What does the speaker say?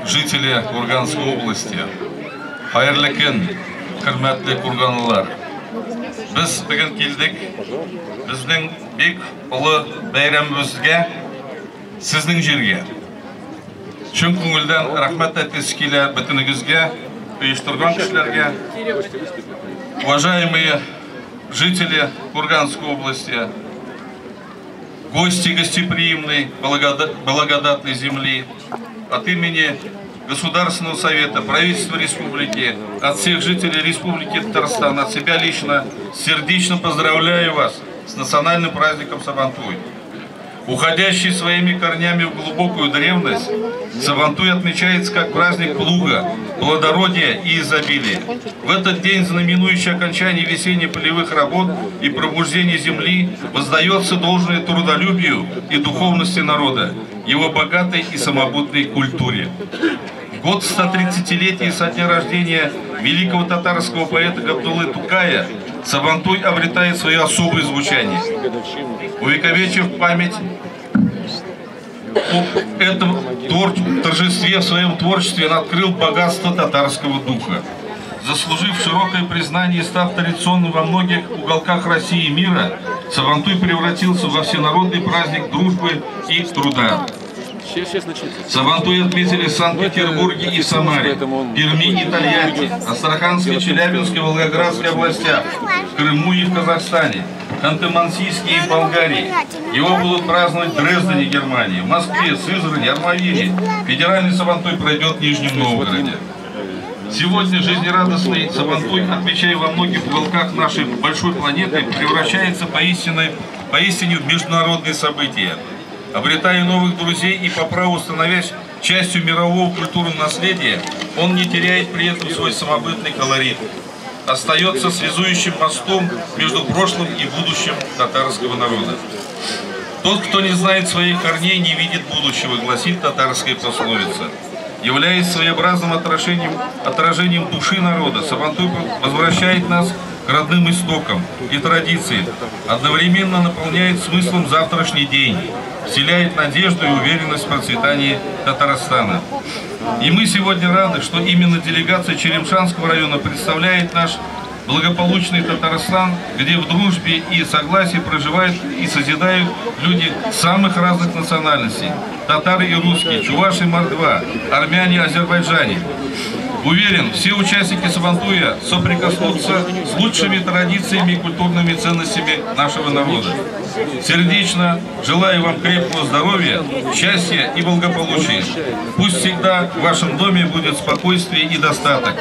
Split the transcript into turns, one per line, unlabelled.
жители Курганской области. Хайырлы күн, хөрмәтле курганлылар. Без бүген килдек безнең бик улы бәйрәмебезгә, сезнең җиргә. Чын күңелдән рәхмәт әйтәсе килә бөтенегезгә, оештырган кешеләргә. Уважаемые жители Курганской области, гости гостеприимной, благодатной земли, от имени Государственного совета, правительства республики, от всех жителей Республики Татарстан, от себя лично, сердечно поздравляю вас с национальным праздником Сабантуй. Уходящий своими корнями в глубокую древность, Сабантуй отмечается как праздник плуга, плодородия и изобилия. В этот день, знаменующий окончание весенне-полевых работ и пробуждение земли, воздается должное трудолюбию и духовности народа, его богатой и самобытной культуре. В год 130-летия со дня рождения великого татарского поэта Габдуллы Тукая Сабантуй обретает свое особое звучание. Увековечив память об этом торжестве в своем творчестве, он открыл богатство татарского духа. Заслужив широкое признание и став традиционным во многих уголках России и мира, Сабантуй превратился во всенародный праздник дружбы и труда. Сабантуй отметили в Санкт-Петербурге и Самаре, Перми и Тольятти, Астраханской, Челябинской, Волгоградской областях, в Крыму и в Казахстане, Ханты-Мансийске и в Болгарии. Его будут праздновать в Дрездене, Германии, в Москве, Сызрани, Армавире. Федеральный Сабантуй пройдет в Нижнем Новгороде. Сегодня жизнерадостный Сабантуй, отмечая во многих уголках нашей большой планеты, превращается поистине в международные события. Обретая новых друзей и по праву становясь частью мирового культурного наследия, он не теряет при этом свой самобытный колорит. Остается связующим мостом между прошлым и будущим татарского народа. Тот, кто не знает своих корней, не видит будущего, гласит татарская пословица. Являясь своеобразным отражением души народа, Сабантуй возвращает нас к родным истокам и традициям, одновременно наполняет смыслом завтрашний день, вселяет надежду и уверенность в процветании Татарстана. И мы сегодня рады, что именно делегация Черемшанского района представляет наш благополучный Татарстан, где в дружбе и согласии проживают и созидают люди самых разных национальностей. Татары и русские, чуваши и мордва, армяне, азербайджане. Уверен, все участники Сабантуя соприкоснутся с лучшими традициями и культурными ценностями нашего народа. Сердечно желаю вам крепкого здоровья, счастья и благополучия. Пусть всегда в вашем доме будет спокойствие и достаток.